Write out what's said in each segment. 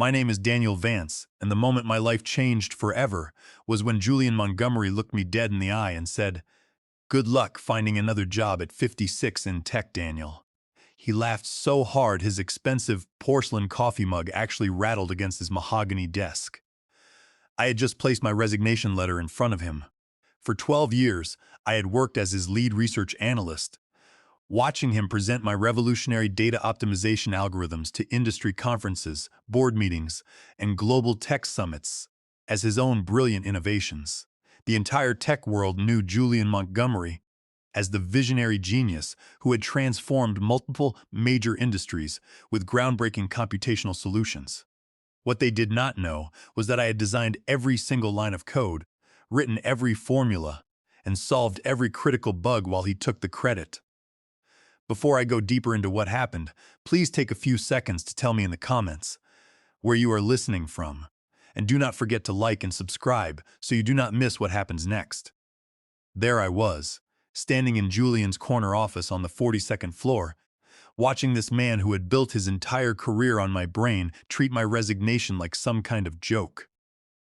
My name is Daniel Vance, and the moment my life changed forever was when Julian Montgomery looked me dead in the eye and said, "Good luck finding another job at 56 in tech, Daniel." He laughed so hard his expensive porcelain coffee mug actually rattled against his mahogany desk. I had just placed my resignation letter in front of him. For 12 years, I had worked as his lead research analyst, watching him present my revolutionary data optimization algorithms to industry conferences, board meetings, and global tech summits as his own brilliant innovations. The entire tech world knew Julian Montgomery as the visionary genius who had transformed multiple major industries with groundbreaking computational solutions. What they did not know was that I had designed every single line of code, written every formula, and solved every critical bug while he took the credit. Before I go deeper into what happened, please take a few seconds to tell me in the comments where you are listening from. And do not forget to like and subscribe so you do not miss what happens next. There I was, standing in Julian's corner office on the 42nd floor, watching this man who had built his entire career on my brain treat my resignation like some kind of joke.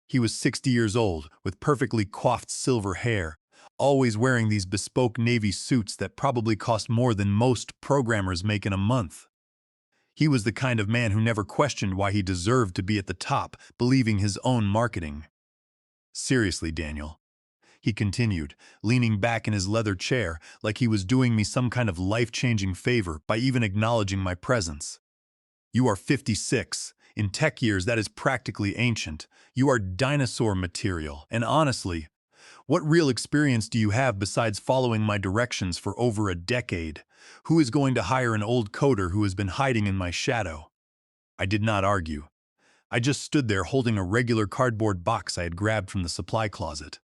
He was 60 years old, with perfectly coiffed silver hair, always wearing these bespoke navy suits that probably cost more than most programmers make in a month. He was the kind of man who never questioned why he deserved to be at the top, believing his own marketing. "Seriously, Daniel," he continued, leaning back in his leather chair like he was doing me some kind of life-changing favor by even acknowledging my presence. "You are 56. In tech years, that is practically ancient. You are dinosaur material, and honestly, what real experience do you have besides following my directions for over a decade? Who is going to hire an old coder who has been hiding in my shadow?" I did not argue. I just stood there holding a regular cardboard box I had grabbed from the supply closet.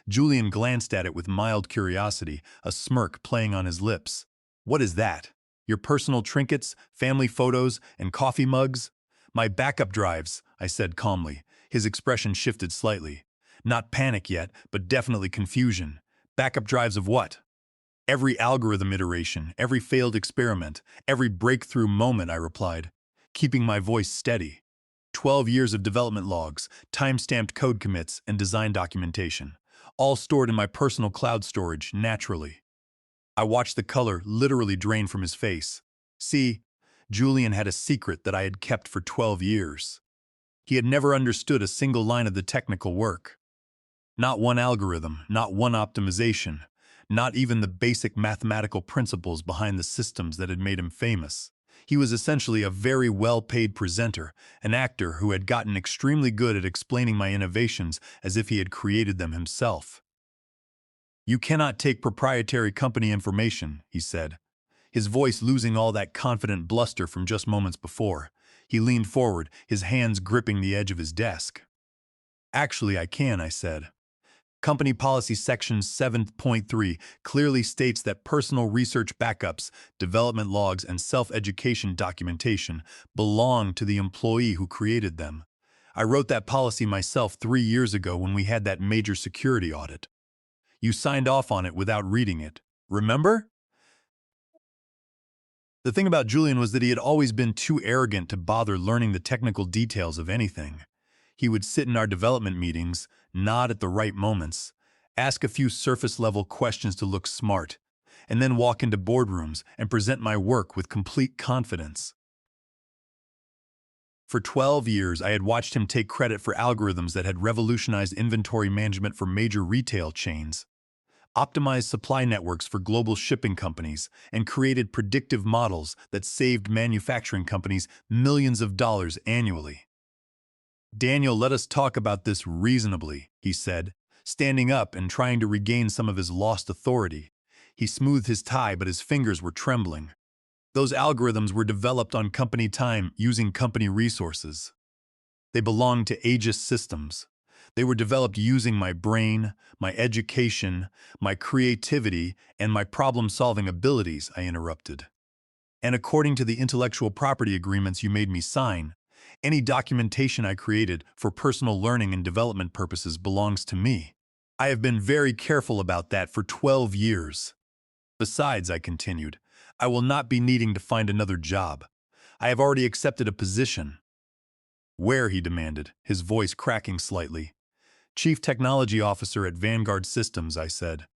Julian glanced at it with mild curiosity, a smirk playing on his lips. "What is that? Your personal trinkets, family photos, and coffee mugs?" "My backup drives," I said calmly. His expression shifted slightly. Not panic yet, but definitely confusion. "Backup drives of what?" "Every algorithm iteration, every failed experiment, every breakthrough moment," I replied, keeping my voice steady. 12 years of development logs, time-stamped code commits, and design documentation, all stored in my personal cloud storage, naturally. I watched the color literally drain from his face. See, Julian had a secret that I had kept for 12 years. He had never understood a single line of the technical work. Not one algorithm, not one optimization, not even the basic mathematical principles behind the systems that had made him famous. He was essentially a very well-paid presenter, an actor who had gotten extremely good at explaining my innovations as if he had created them himself. "You cannot take proprietary company information," he said, his voice losing all that confident bluster from just moments before. He leaned forward, his hands gripping the edge of his desk. "Actually, I can," I said. Company Policy Section 7.3 clearly states that personal research backups, development logs, and self-education documentation belong to the employee who created them. I wrote that policy myself 3 years ago when we had that major security audit. You signed off on it without reading it. Remember? The thing about Julian was that he had always been too arrogant to bother learning the technical details of anything. He would sit in our development meetings, nod at the right moments, ask a few surface-level questions to look smart, and then walk into boardrooms and present my work with complete confidence. For 12 years, I had watched him take credit for algorithms that had revolutionized inventory management for major retail chains, optimized supply networks for global shipping companies, and created predictive models that saved manufacturing companies millions of dollars annually. "Daniel, let us talk about this reasonably," he said, standing up and trying to regain some of his lost authority. He smoothed his tie, but his fingers were trembling. "Those algorithms were developed on company time using company resources. They belonged to Aegis Systems. They were developed using my brain, my education, my creativity, and my problem-solving abilities," I interrupted. "And according to the intellectual property agreements you made me sign, any documentation I created for personal learning and development purposes belongs to me. I have been very careful about that for 12 years. Besides," I continued, "I will not be needing to find another job. I have already accepted a position." Where, he demanded, his voice cracking slightly. Chief Technology Officer at Vanguard Systems, I said.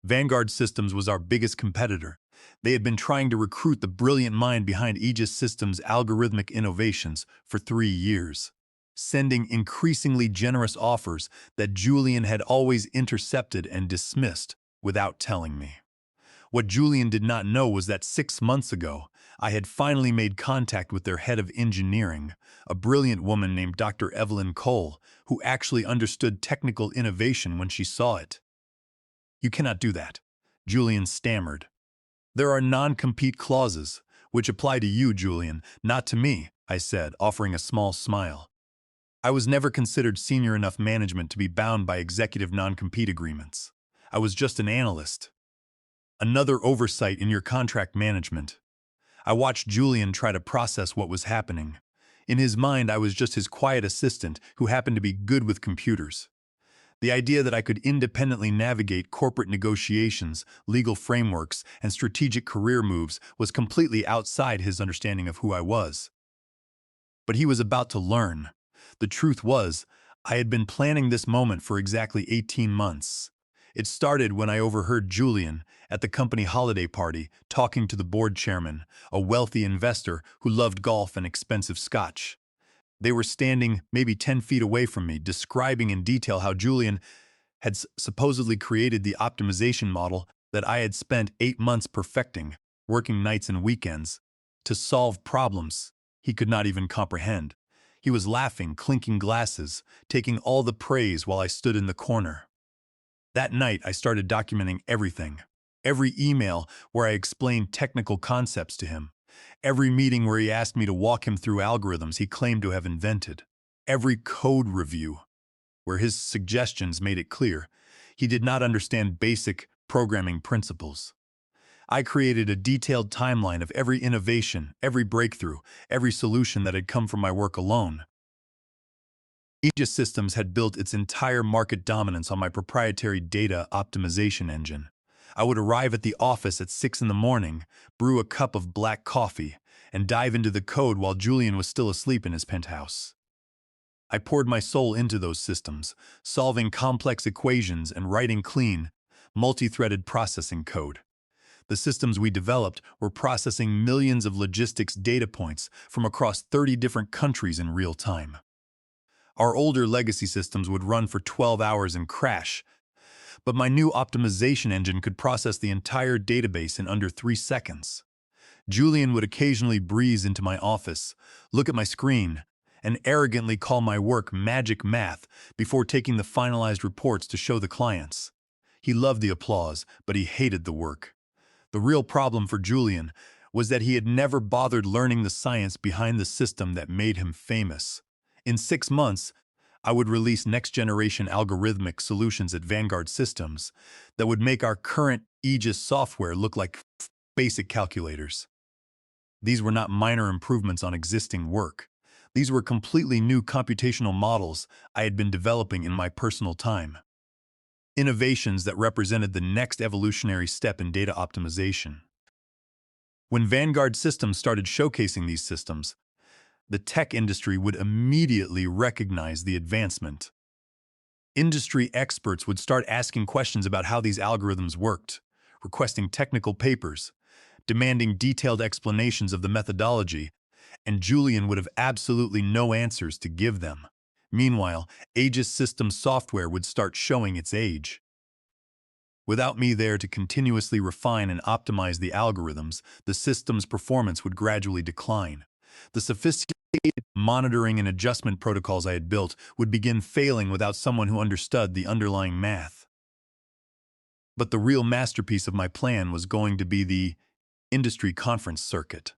Vanguard Systems was our biggest competitor. They had been trying to recruit the brilliant mind behind Aegis Systems' algorithmic innovations for 3 years, sending increasingly generous offers that Julian had always intercepted and dismissed without telling me. What Julian did not know was that 6 months ago, I had finally made contact with their head of engineering, a brilliant woman named Dr. Evelyn Cole, who actually understood technical innovation when she saw it. You cannot do that, Julian stammered. There are non-compete clauses, which apply to you, Julian, not to me, I said, offering a small smile. I was never considered senior enough management to be bound by executive non-compete agreements. I was just an analyst. Another oversight in your contract management. I watched Julian try to process what was happening. In his mind, I was just his quiet assistant who happened to be good with computers. The idea that I could independently navigate corporate negotiations, legal frameworks, and strategic career moves was completely outside his understanding of who I was. But he was about to learn. The truth was, I had been planning this moment for exactly 18 months. It started when I overheard Julian, at the company holiday party, talking to the board chairman, a wealthy investor who loved golf and expensive scotch. They were standing maybe 10 feet away from me, describing in detail how Julian had supposedly created the optimization model that I had spent 8 months perfecting, working nights and weekends, to solve problems he could not even comprehend. He was laughing, clinking glasses, taking all the praise while I stood in the corner. That night, I started documenting everything. Every email where I explained technical concepts to him. Every meeting where he asked me to walk him through algorithms he claimed to have invented. Every code review where his suggestions made it clear he did not understand basic programming principles. I created a detailed timeline of every innovation, every breakthrough, every solution that had come from my work alone. Aegis Systems had built its entire market dominance on my proprietary data optimization engine. I would arrive at the office at 6 in the morning, brew a cup of black coffee, and dive into the code while Julian was still asleep in his penthouse. I poured my soul into those systems, solving complex equations and writing clean, multi-threaded processing code. The systems we developed were processing millions of logistics data points from across 30 different countries in real time. Our older legacy systems would run for 12 hours and crash, but my new optimization engine could process the entire database in under 3 seconds. Julian would occasionally breeze into my office, look at my screen, and arrogantly call my work magic math before taking the finalized reports to show the clients. He loved the applause, but he hated the work. The real problem for Julian was that he had never bothered learning the science behind the system that made him famous. In 6 months, I would release next-generation algorithmic solutions at Vanguard Systems that would make our current Aegis software look like basic calculators. These were not minor improvements on existing work. These were completely new computational models I had been developing in my personal time. Innovations that represented the next evolutionary step in data optimization. When Vanguard Systems started showcasing these systems, the tech industry would immediately recognize the advancement. Industry experts would start asking questions about how these algorithms worked, requesting technical papers, demanding detailed explanations of the methodology, and Julian would have absolutely no answers to give them. Meanwhile, Aegis Systems software would start showing its age. Without me there to continuously refine and optimize the algorithms, the system's performance would gradually decline. The sophisticated monitoring and adjustment protocols I had built would begin failing without someone who understood the underlying math. But the real masterpiece of my plan was going to be the industry conference circuit.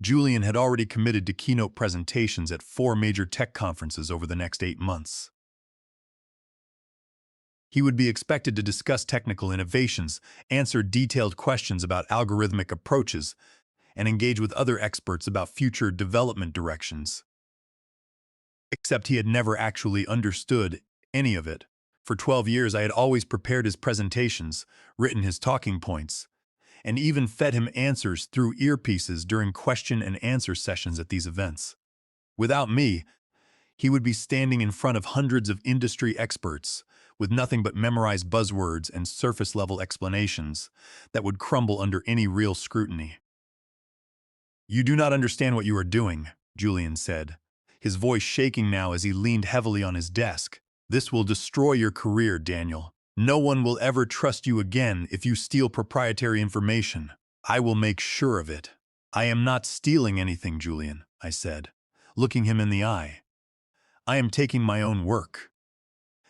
Julian had already committed to keynote presentations at 4 major tech conferences over the next 8 months. He would be expected to discuss technical innovations, answer detailed questions about algorithmic approaches, and engage with other experts about future development directions. Except he had never actually understood any of it. For 12 years, I had always prepared his presentations, written his talking points, and even fed him answers through earpieces during question and answer sessions at these events. Without me, He would be standing in front of hundreds of industry experts with nothing but memorized buzzwords and surface-level explanations that would crumble under any real scrutiny. "You do not understand what you are doing," Julian said, his voice shaking now as he leaned heavily on his desk. "This will destroy your career, Daniel. No one will ever trust you again if you steal proprietary information. I will make sure of it." "I am not stealing anything, Julian," I said, looking him in the eye. "I am taking my own work.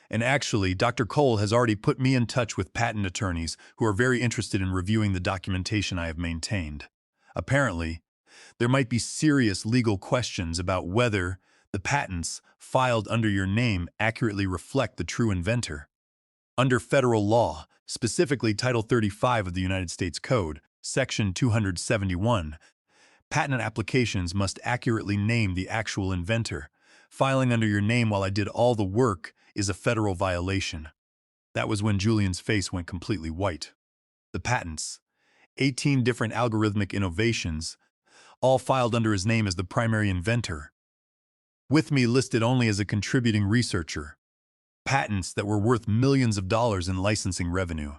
And actually, Dr. Cole has already put me in touch with patent attorneys who are very interested in reviewing the documentation I have maintained. Apparently, there might be serious legal questions about whether the patents filed under your name accurately reflect the true inventor. Under federal law, specifically Title 35 of the United States Code, Section 271, patent applications must accurately name the actual inventor. Filing under your name while I did all the work is a federal violation." That was when Julian's face went completely white. The patents, 18 different algorithmic innovations, all filed under his name as the primary inventor, with me listed only as a contributing researcher. Patents that were worth millions of dollars in licensing revenue.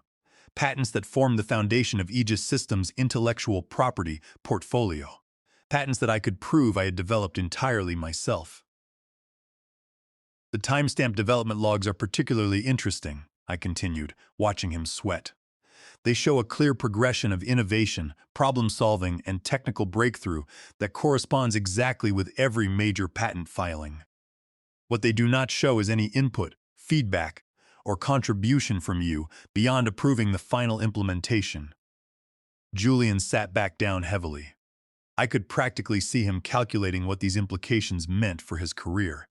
Patents that formed the foundation of Aegis Systems' intellectual property portfolio. Patents that I could prove I had developed entirely myself. "The timestamp development logs are particularly interesting," I continued, watching him sweat. "They show a clear progression of innovation, problem-solving, and technical breakthrough that corresponds exactly with every major patent filing. What they do not show is any input, feedback, or contribution from you beyond approving the final implementation." Julian sat back down heavily. I could practically see him calculating what these implications meant for his career.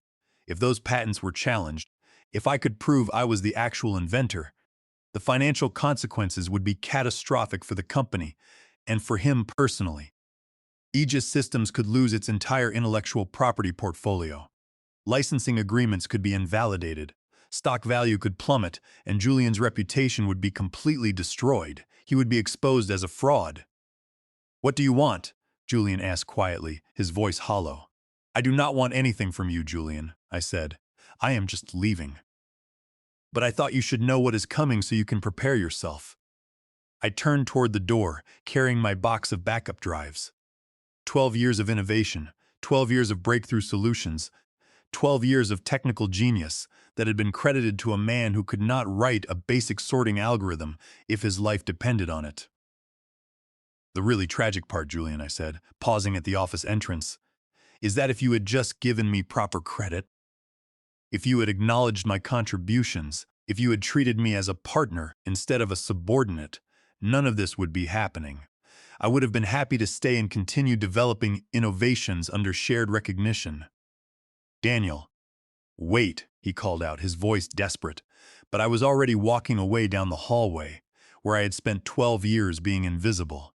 If those patents were challenged, if I could prove I was the actual inventor, the financial consequences would be catastrophic for the company and for him personally. Aegis Systems could lose its entire intellectual property portfolio. Licensing agreements could be invalidated. Stock value could plummet, and Julian's reputation would be completely destroyed. He would be exposed as a fraud. "What do you want?" Julian asked quietly, his voice hollow. "I do not want anything from you, Julian," I said. "I am just leaving. But I thought you should know what is coming so you can prepare yourself." I turned toward the door, carrying my box of backup drives. 12 years of innovation, 12 years of breakthrough solutions, 12 years of technical genius that had been credited to a man who could not write a basic sorting algorithm if his life depended on it. "The really tragic part, Julian," I said, pausing at the office entrance, "is that if you had just given me proper credit, if you had acknowledged my contributions, if you had treated me as a partner instead of a subordinate, none of this would be happening. I would have been happy to stay and continue developing innovations under shared recognition." "Daniel." "Wait," he called out, his voice desperate, but I was already walking away down the hallway, where I had spent 12 years being invisible,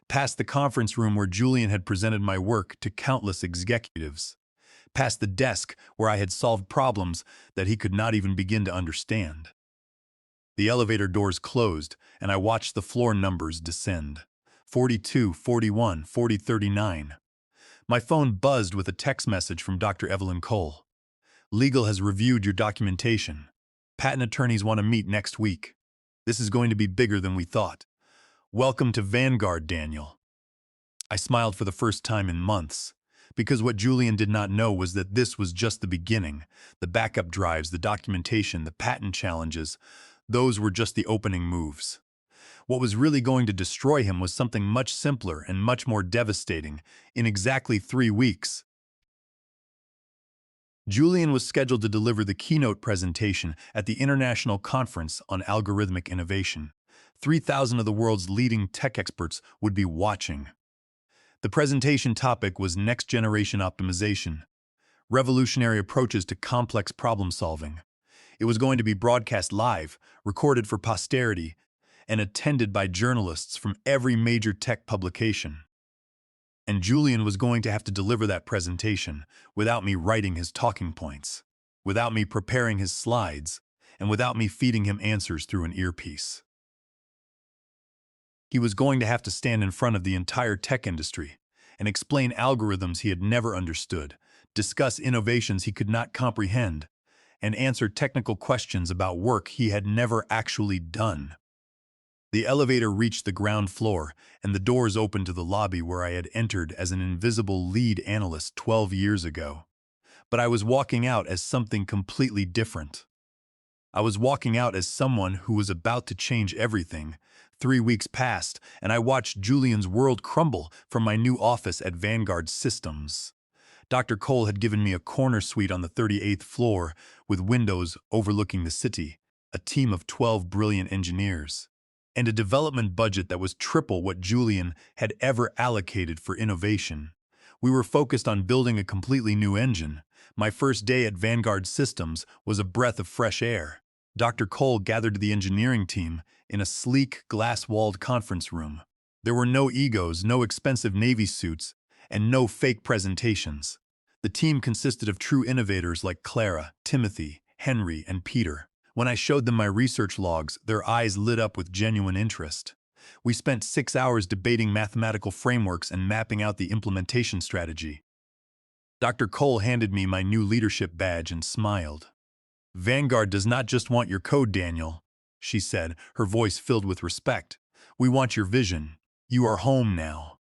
past the conference room where Julian had presented my work to countless executives, past the desk where I had solved problems that he could not even begin to understand. The elevator doors closed, and I watched the floor numbers descend. 42, 41, 4039. My phone buzzed with a text message from Dr. Evelyn Cole. "Legal has reviewed your documentation. Patent attorneys want to meet next week. This is going to be bigger than we thought. Welcome to Vanguard, Daniel." I smiled for the first time in months, because what Julian did not know was that this was just the beginning. The backup drives, the documentation, the patent challenges, those were just the opening moves. What was really going to destroy him was something much simpler and much more devastating. In exactly 3 weeks, Julian was scheduled to deliver the keynote presentation at the International Conference on Algorithmic Innovation. 3,000 of the world's leading tech experts would be watching. The presentation topic was next-generation optimization, revolutionary approaches to complex problem-solving. It was going to be broadcast live, recorded for posterity, and attended by journalists from every major tech publication. And Julian was going to have to deliver that presentation without me writing his talking points, without me preparing his slides, and without me feeding him answers through an earpiece. He was going to have to stand in front of the entire tech industry and explain algorithms he had never understood, discuss innovations he could not comprehend, and answer technical questions about work he had never actually done. The elevator reached the ground floor, and the doors opened to the lobby where I had entered as an invisible lead analyst 12 years ago. But I was walking out as something completely different. I was walking out as someone who was about to change everything. 3 weeks passed, and I watched Julian's world crumble from my new office at Vanguard Systems. Dr. Cole had given me a corner suite on the 38th floor with windows overlooking the city, a team of 12 brilliant engineers, and a development budget that was triple what Julian had ever allocated for innovation. We were focused on building a completely new engine. My first day at Vanguard Systems was a breath of fresh air. Dr. Cole gathered the engineering team in a sleek, glass-walled conference room. There were no egos, no expensive Navy suits, and no fake presentations. The team consisted of true innovators like Clara, Timothy, Henry, and Peter. When I showed them my research logs, their eyes lit up with genuine interest. We spent 6 hours debating mathematical frameworks and mapping out the implementation strategy. Dr. Cole handed me my new leadership badge and smiled. "Vanguard does not just want your code, Daniel," she said, her voice filled with respect. "We want your vision. You are home now."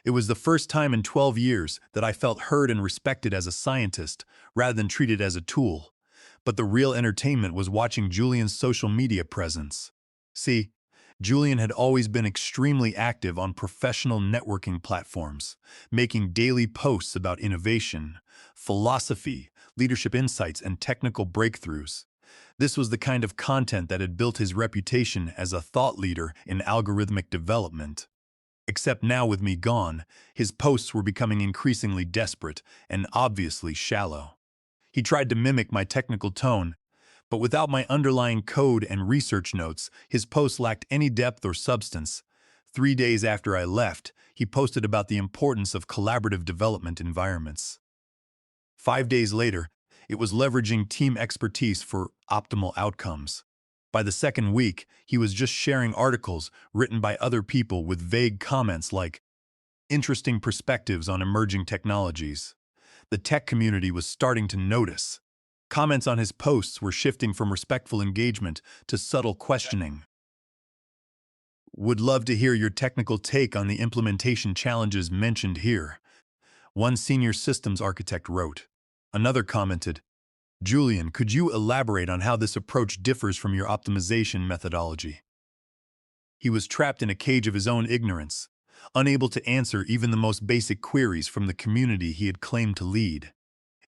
It was the first time in 12 years that I felt heard and respected as a scientist, rather than treated as a tool. But the real entertainment was watching Julian's social media presence. See, Julian had always been extremely active on professional networking platforms, making daily posts about innovation, philosophy, leadership insights, and technical breakthroughs. This was the kind of content that had built his reputation as a thought leader in algorithmic development. Except now, with me gone, his posts were becoming increasingly desperate and obviously shallow. He tried to mimic my technical tone, but without my underlying code and research notes, his posts lacked any depth or substance. 3 days after I left, he posted about the importance of collaborative development environments. 5 days later, it was leveraging team expertise for optimal outcomes. By the second week, he was just sharing articles written by other people with vague comments like, "Interesting perspectives on emerging technologies." The tech community was starting to notice. Comments on his posts were shifting from respectful engagement to subtle questioning. "Would love to hear your technical take on the implementation challenges mentioned here," one senior systems architect wrote. Another commented, "Julian, could you elaborate on how this approach differs from your optimization methodology?" He was trapped in a cage of his own ignorance, unable to answer even the most basic queries from the community he had claimed to lead.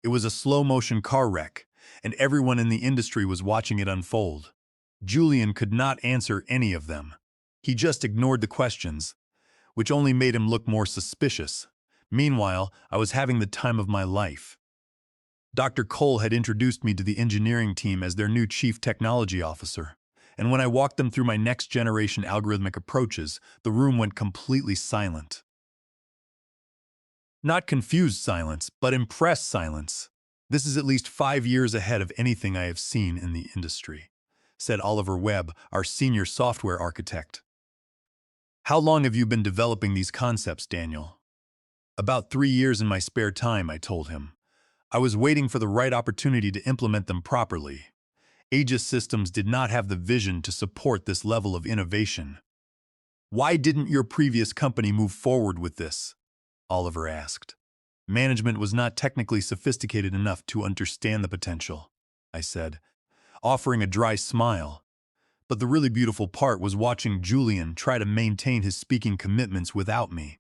It was a slow-motion car wreck, and everyone in the industry was watching it unfold. Julian could not answer any of them. He just ignored the questions, which only made him look more suspicious. Meanwhile, I was having the time of my life. Dr. Cole had introduced me to the engineering team as their new chief technology officer, and when I walked them through my next-generation algorithmic approaches, the room went completely silent. Not confused silence, but impressed silence. "This is at least 5 years ahead of anything I have seen in the industry," said Oliver Webb, our senior software architect. "How long have you been developing these concepts, Daniel?" "About 3 years in my spare time," I told him. "I was waiting for the right opportunity to implement them properly. Aegis Systems did not have the vision to support this level of innovation." "Why didn't your previous company move forward with this?" Oliver asked. "Management was not technically sophisticated enough to understand the potential," I said, offering a dry smile. But the really beautiful part was watching Julian try to maintain his speaking commitments without me.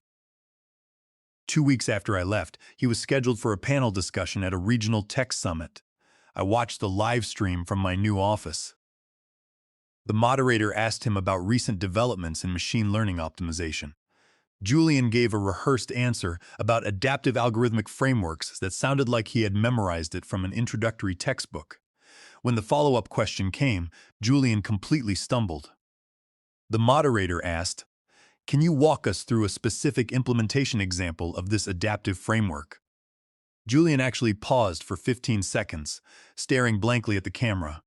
2 weeks after I left, he was scheduled for a panel discussion at a regional tech summit. I watched the live stream from my new office. The moderator asked him about recent developments in machine learning optimization. Julian gave a rehearsed answer about adaptive algorithmic frameworks that sounded like he had memorized it from an introductory textbook. When the follow-up question came, Julian completely stumbled. The moderator asked, "Can you walk us through a specific implementation example of this adaptive framework?" Julian actually paused for 15 seconds, staring blankly at the camera,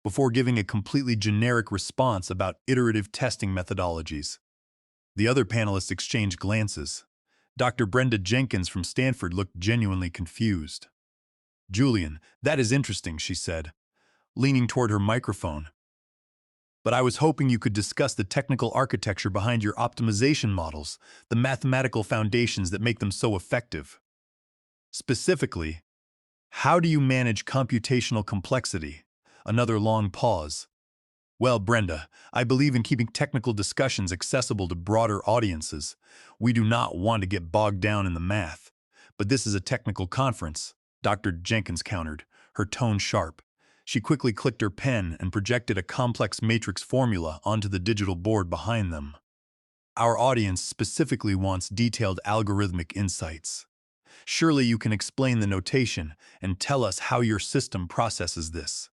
before giving a completely generic response about iterative testing methodologies. The other panelists exchanged glances. Dr. Brenda Jenkins from Stanford looked genuinely confused. "Julian, that is interesting," she said, leaning toward her microphone. "But I was hoping you could discuss the technical architecture behind your optimization models, the mathematical foundations that make them so effective. Specifically, how do you manage computational complexity?" Another long pause. "Well, Brenda, I believe in keeping technical discussions accessible to broader audiences. We do not want to get bogged down in the math. But this is a technical conference," Dr. Jenkins countered, her tone sharp. She quickly clicked her pen and projected a complex matrix formula onto the digital board behind them. "Our audience specifically wants detailed algorithmic insights. Surely you can explain the notation and tell us how your system processes this."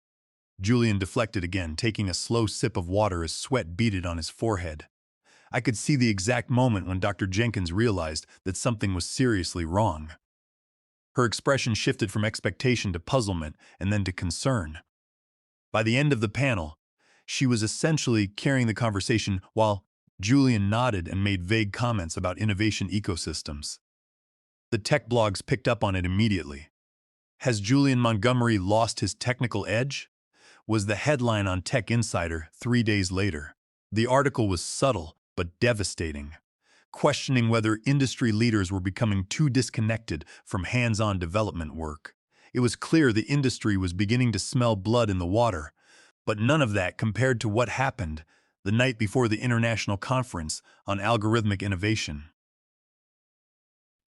Julian deflected again, taking a slow sip of water as sweat beaded on his forehead. I could see the exact moment when Dr. Jenkins realized that something was seriously wrong. Her expression shifted from expectation to puzzlement and then to concern. By the end of the panel, she was essentially carrying the conversation while Julian nodded and made vague comments about innovation ecosystems. The tech blogs picked up on it immediately. "Has Julian Montgomery lost his technical edge?" was the headline on Tech Insider 3 days later. The article was subtle but devastating, questioning whether industry leaders were becoming too disconnected from hands-on development work. It was clear the industry was beginning to smell blood in the water, but none of that compared to what happened the night before the International Conference on Algorithmic Innovation.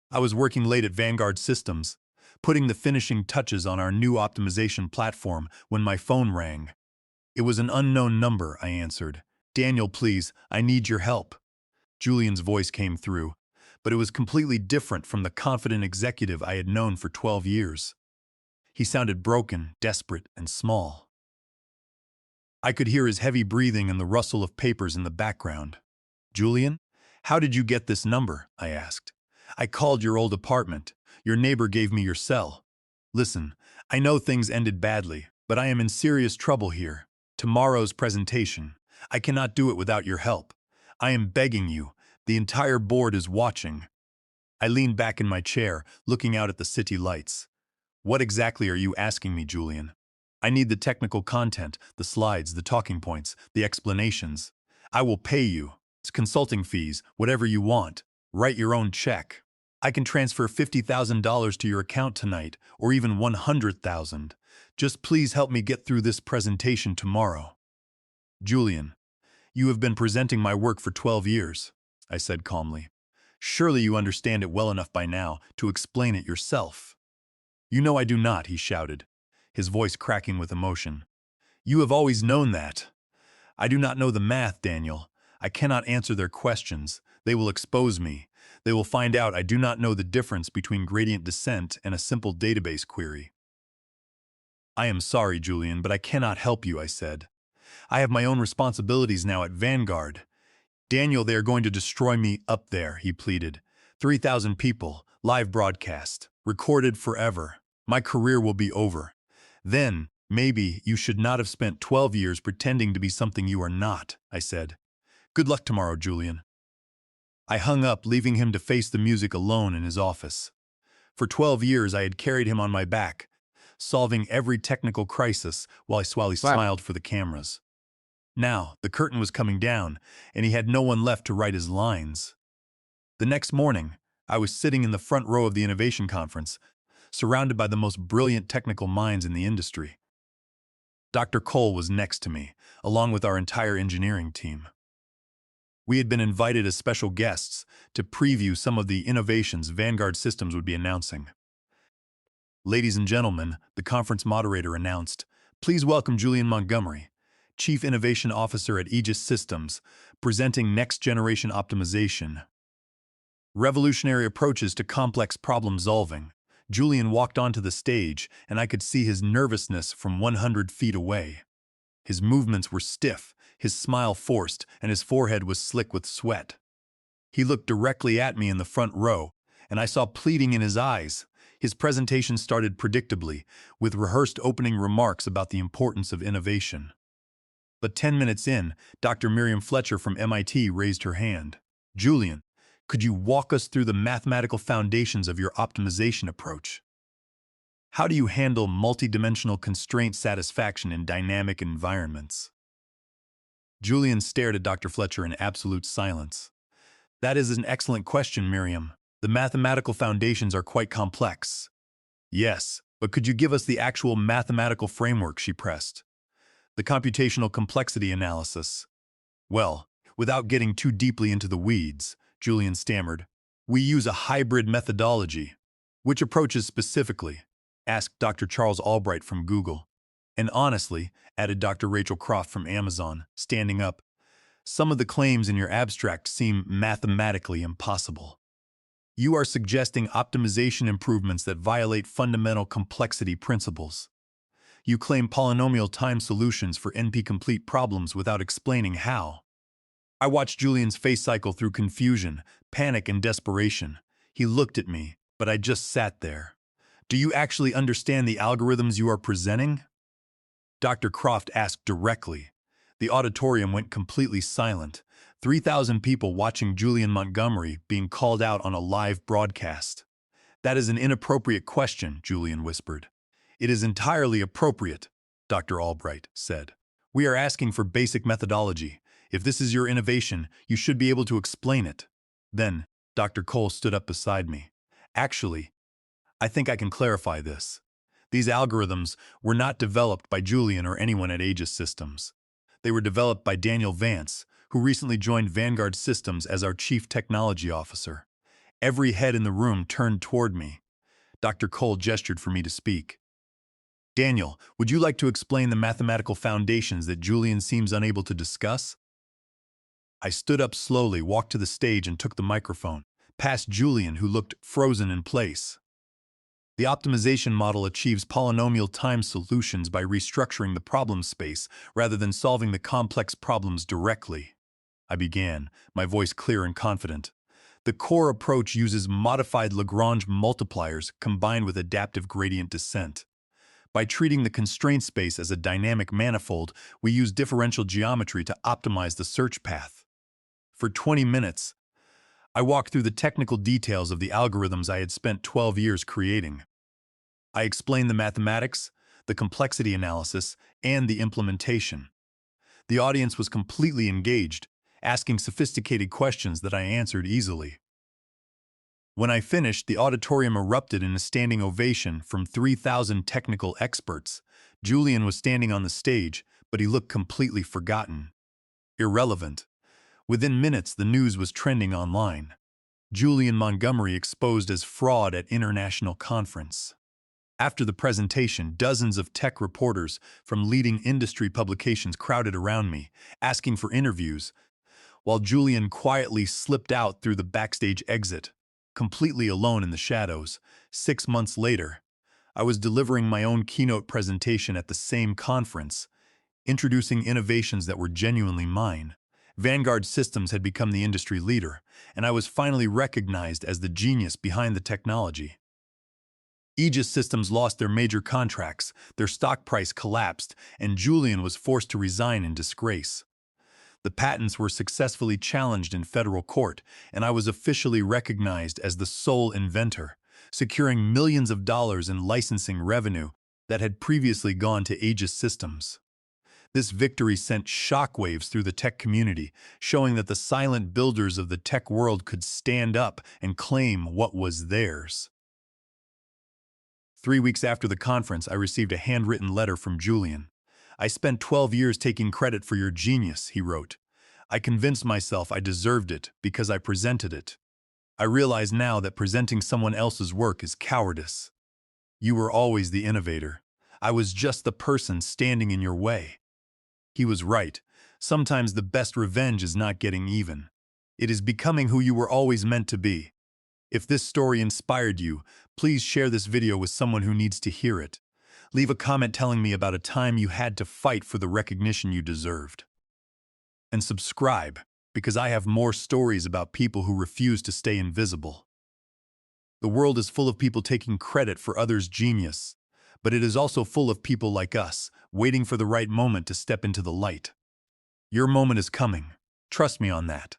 I was working late at Vanguard Systems, putting the finishing touches on our new optimization platform when my phone rang. It was an unknown number, I answered. "Daniel, please, I need your help." Julian's voice came through, but it was completely different from the confident executive I had known for 12 years. He sounded broken, desperate, and small. I could hear his heavy breathing and the rustle of papers in the background. "Julian, how did you get this number?" I asked. "I called your old apartment. Your neighbor gave me your cell. Listen, I know things ended badly, but I am in serious trouble here. Tomorrow's presentation. I cannot do it without your help. I am begging you. The entire board is watching." I leaned back in my chair, looking out at the city lights. "What exactly are you asking me, Julian?" "I need the technical content, the slides, the talking points, the explanations. I will pay you. It's consulting fees, whatever you want. Write your own check. I can transfer $50,000 to your account tonight, or even $100,000. Just please help me get through this presentation tomorrow." "Julian, you have been presenting my work for 12 years, I said calmly. "Surely you understand it well enough by now to explain it yourself." "You know I do not," he shouted, his voice cracking with emotion. "You have always known that. I do not know the math, Daniel. I cannot answer their questions. They will expose me. They will find out I do not know the difference between gradient descent and a simple database query." "I am sorry, Julian, but I cannot help you," I said. "I have my own responsibilities now at Vanguard." "Daniel, they are going to destroy me up there," he pleaded. 3,000 people, live broadcast, recorded forever. My career will be over. Then, maybe, you should not have spent 12 years pretending to be something you are not," I said. "Good luck tomorrow, Julian." I hung up, leaving him to face the music alone in his office. For 12 years I had carried him on my back, solving every technical crisis while he smiled for the cameras. Now, the curtain was coming down, and he had no one left to write his lines. The next morning, I was sitting in the front row of the innovation conference, surrounded by the most brilliant technical minds in the industry. Dr. Cole was next to me, along with our entire engineering team. We had been invited as special guests to preview some of the innovations Vanguard Systems would be announcing. "Ladies and gentlemen," the conference moderator announced, "please welcome Julian Montgomery, Chief Innovation Officer at Aegis Systems, presenting next-generation optimization. Revolutionary approaches to complex problem-solving." Julian walked onto the stage, and I could see his nervousness from 100 feet away. His movements were stiff, his smile forced, and his forehead was slick with sweat. He looked directly at me in the front row, and I saw pleading in his eyes. His presentation started predictably, with rehearsed opening remarks about the importance of innovation. But 10 minutes in, Dr. Miriam Fletcher from MIT raised her hand. "Julian, Could you walk us through the mathematical foundations of your optimization approach? How do you handle multidimensional constraint satisfaction in dynamic environments? Julian stared at Dr. Fletcher in absolute silence. That is an excellent question, Miriam. The mathematical foundations are quite complex. Yes, but could you give us the actual mathematical framework? She pressed. The computational complexity analysis. Well, without getting too deeply into the weeds, Julian stammered, we use a hybrid methodology. Which approaches specifically? Asked Dr. Charles Albright from Google. And honestly, added Dr. Rachel Croft from Amazon, standing up, some of the claims in your abstract seem mathematically impossible. You are suggesting optimization improvements that violate fundamental complexity principles. You claim polynomial time solutions for NP-complete problems without explaining how. I watched Julian's face cycle through confusion, panic, and desperation. He looked at me, but I just sat there. Do you actually understand the algorithms you are presenting? Dr. Croft asked directly. The auditorium went completely silent. 3,000 people watching Julian Montgomery being called out on a live broadcast. That is an inappropriate question, Julian whispered. It is entirely appropriate, Dr. Albright said. We are asking for basic methodology. If this is your innovation, you should be able to explain it. Then, Dr. Cole stood up beside me. Actually, I think I can clarify this. These algorithms were not developed by Julian or anyone at Aegis Systems. They were developed by Daniel Vance, who recently joined Vanguard Systems as our Chief Technology Officer. Every head in the room turned toward me. Dr. Cole gestured for me to speak. Daniel, would you like to explain the mathematical foundations that Julian seems unable to discuss? I stood up slowly, walked to the stage, and took the microphone, past Julian, who looked frozen in place. The optimization model achieves polynomial time solutions by restructuring the problem space rather than solving the complex problems directly. I began, my voice clear and confident. The core approach uses modified Lagrange multipliers combined with adaptive gradient descent. By treating the constraint space as a dynamic manifold, we use differential geometry to optimize the search path. For 20 minutes, I walked through the technical details of the algorithms I had spent 12 years creating. I explained the mathematics, the complexity analysis, and the implementation. The audience was completely engaged, asking sophisticated questions that I answered easily. When I finished, the auditorium erupted in a standing ovation from 3,000 technical experts. Julian was standing on the stage, but he looked completely forgotten. Irrelevant. Within minutes, the news was trending online. Julian Montgomery exposed as fraud at international conference. After the presentation, dozens of tech reporters from leading industry publications crowded around me, asking for interviews, while Julian quietly slipped out through the backstage exit, completely alone in the shadows. 6 months later, I was delivering my own keynote presentation at the same conference, introducing innovations that were genuinely mine. Vanguard Systems had become the industry leader, and I was finally recognized as the genius behind the technology. Aegis Systems lost their major contracts, their stock price collapsed, and Julian was forced to resign in disgrace. The patents were successfully challenged in federal court, and I was officially recognized as the sole inventor, securing millions of dollars in licensing revenue that had previously gone to Aegis Systems. This victory sent shockwaves through the tech community, showing that the silent builders of the tech world could stand up and claim what was theirs. 3 weeks after the conference, I received a handwritten letter from Julian. I spent 12 years taking credit for your genius, he wrote. I convinced myself I deserved it because I presented it. I realize now that presenting someone else's work is cowardice. You were always the innovator. I was just the person standing in your way. He was right. Sometimes the best revenge is not getting even. It is becoming who you were always meant to be. If this story inspired you, please share this video with someone who needs to hear it. Leave a comment telling me about a time you had to fight for the recognition you deserved. And subscribe, because I have more stories about people who refuse to stay invisible. The world is full of people taking credit for others' genius, but it is also full of people like us, waiting for the right moment to step into the light. Your moment is coming. Trust me on that.